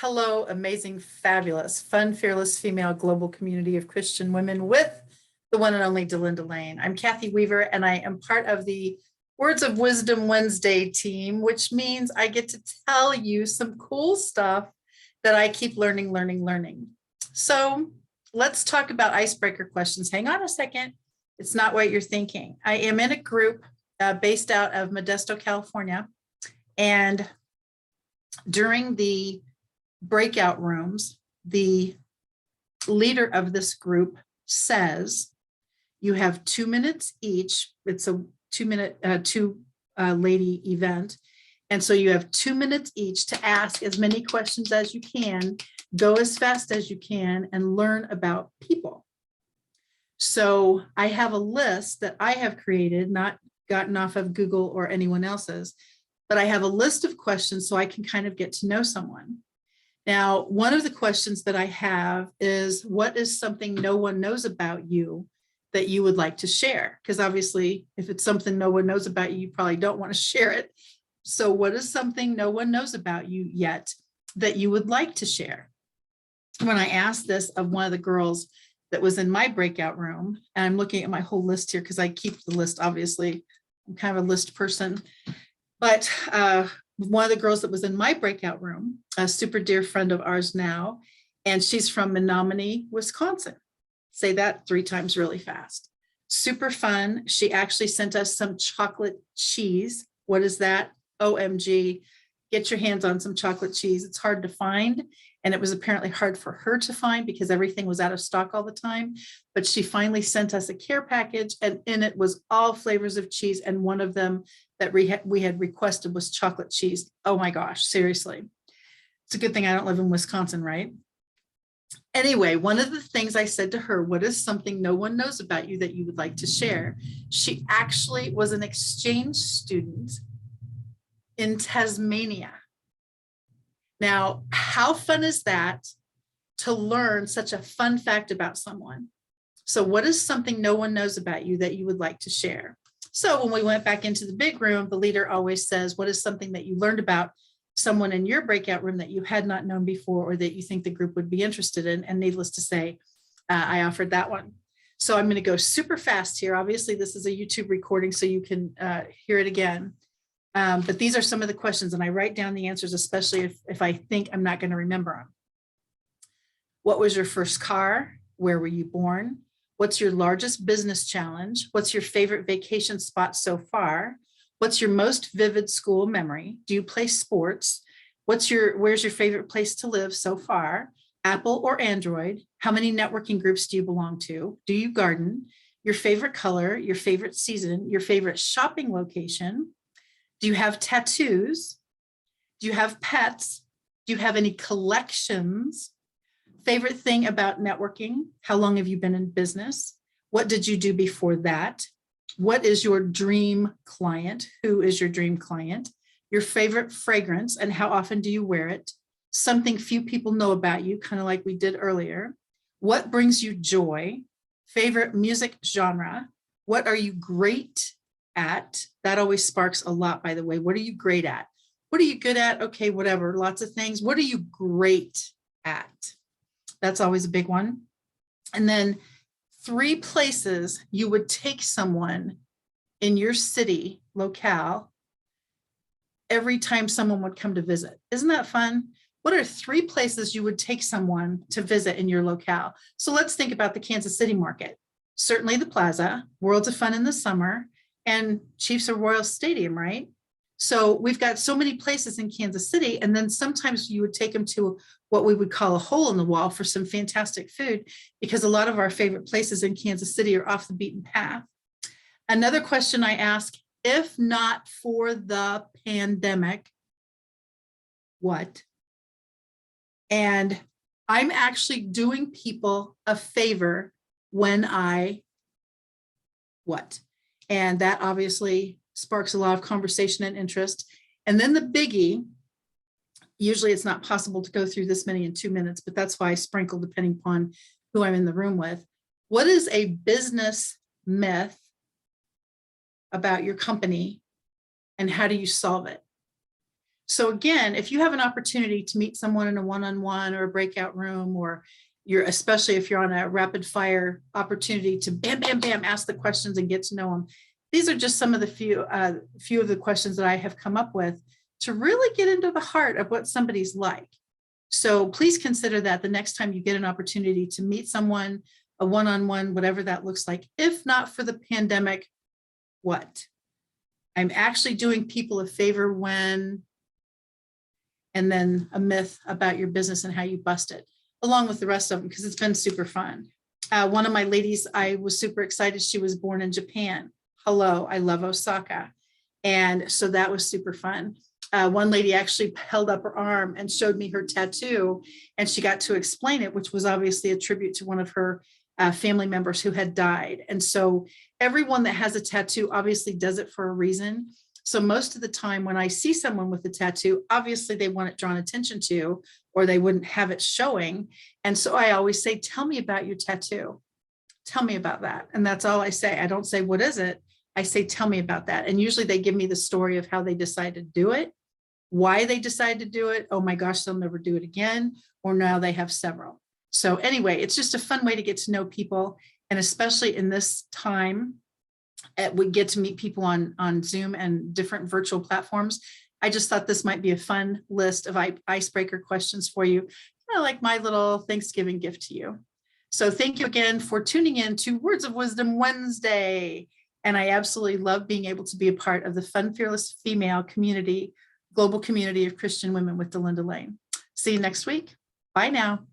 Hello, amazing, fabulous, fun, fearless female global community of Christian women with the one and only Delinda Lane. I'm Kathy Weaver, and I am part of the Words of Wisdom Wednesday team, which means I get to tell you some cool stuff that I keep learning. So let's talk about icebreaker questions. Hang on a second. It's not what you're thinking. I am in a group based out of Modesto, California, and during the breakout rooms, the leader of this group says you have 2 minutes each. It's a 2-minute, two lady event. And so you have 2 minutes each to ask as many questions as you can, go as fast as you can, and learn about people. So I have a list that I have created, not gotten off of Google or anyone else's, but I have a list of questions so I can kind of get to know someone. Now, one of the questions that I have is, what is something no one knows about you that you would like to share? Because obviously, if it's something no one knows about you, you probably don't want to share it. So what is something no one knows about you yet that you would like to share? When I asked this of one of the girls that was in my breakout room, and I'm looking at my whole list here because I keep the list, obviously. I'm kind of a list person. But one of the girls that was in my breakout room, a super dear friend of ours now, and she's from Menominee, Wisconsin. Say that 3 times really fast. Super fun. She actually sent us some chocolate cheese. What is that? OMG. Get your hands on some chocolate cheese. It's hard to find. And it was apparently hard for her to find because everything was out of stock all the time. But she finally sent us a care package, and in it was all flavors of cheese. And one of them that we had requested was chocolate cheese. Oh my gosh, seriously. It's a good thing I don't live in Wisconsin, right? Anyway, one of the things I said to her, what is something no one knows about you that you would like to share? She actually was an exchange student in Tasmania. Now, how fun is that to learn such a fun fact about someone? So what is something no one knows about you that you would like to share? So when we went back into the big room, the leader always says, what is something that you learned about someone in your breakout room that you had not known before, or that you think the group would be interested in? And needless to say, I offered that one. So I'm going to go super fast here. Obviously, this is a YouTube recording, so you can hear it again. But these are some of the questions, and I write down the answers, especially if I think I'm not going to remember them. What was your first car? Where were you born? What's your largest business challenge? What's your favorite vacation spot so far? What's your most vivid school memory? Do you play sports? Where's your favorite place to live so far? Apple or Android? How many networking groups do you belong to? Do you garden? Your favorite color, your favorite season, your favorite shopping location? Do you have tattoos? Do you have pets? Do you have any collections? Favorite thing about networking? How long have you been in business? What did you do before that? What is your dream client? Who is your dream client? Your favorite fragrance and how often do you wear it? Something few people know about you, kind of like we did earlier. What brings you joy? Favorite music genre? What are you great at? That always sparks a lot, by the way. What are you great at? What are you good at? Okay, whatever, lots of things. What are you great at? That's always a big one. And then 3 places you would take someone in your city, locale, every time someone would come to visit. Isn't that fun? What are 3 places you would take someone to visit in your locale? So let's think about the Kansas City market. Certainly the Plaza, Worlds of Fun in the summer, and Chiefs of Royal Stadium, right? So we've got so many places in Kansas City, and then sometimes you would take them to what we would call a hole in the wall for some fantastic food, because a lot of our favorite places in Kansas City are off the beaten path. Another question I ask, if not for the pandemic, what? And I'm actually doing people a favor when what? And that obviously sparks a lot of conversation and interest. And then the biggie, usually it's not possible to go through this many in 2 minutes, but that's why I sprinkle depending upon who I'm in the room with. What is a business myth about your company and how do you solve it? So again, if you have an opportunity to meet someone in a one-on-one or a breakout room, or especially if you're on a rapid fire opportunity to bam, bam, bam, ask the questions and get to know them. These are just some of the few of the questions that I have come up with to really get into the heart of what somebody's like. So please consider that the next time you get an opportunity to meet someone, a one-on-one, whatever that looks like. If not for the pandemic, what? I'm actually doing people a favor when, and then a myth about your business and how you bust it, along with the rest of them, because it's been super fun. One of my ladies, I was super excited. She was born in Japan. Hello, I love Osaka. And so that was super fun. One lady actually held up her arm and showed me her tattoo, and she got to explain it, which was obviously a tribute to one of her family members who had died. And so everyone that has a tattoo obviously does it for a reason. So most of the time when I see someone with a tattoo, obviously they want it drawn attention to, or they wouldn't have it showing. And so I always say, tell me about your tattoo. Tell me about that. And that's all I say. I don't say, what is it? I say, tell me about that. And usually they give me the story of how they decided to do it, why they decided to do it. Oh my gosh, they'll never do it again. Or now they have several. So anyway, it's just a fun way to get to know people. And especially in this time, we get to meet people on Zoom and different virtual platforms. I just thought this might be a fun list of icebreaker questions for you, kind of like my little Thanksgiving gift to you. So thank you again for tuning in to Words of Wisdom Wednesday. And I absolutely love being able to be a part of the Fun, Fearless Female community, global community of Christian women with Delinda Lane. See you next week. Bye now.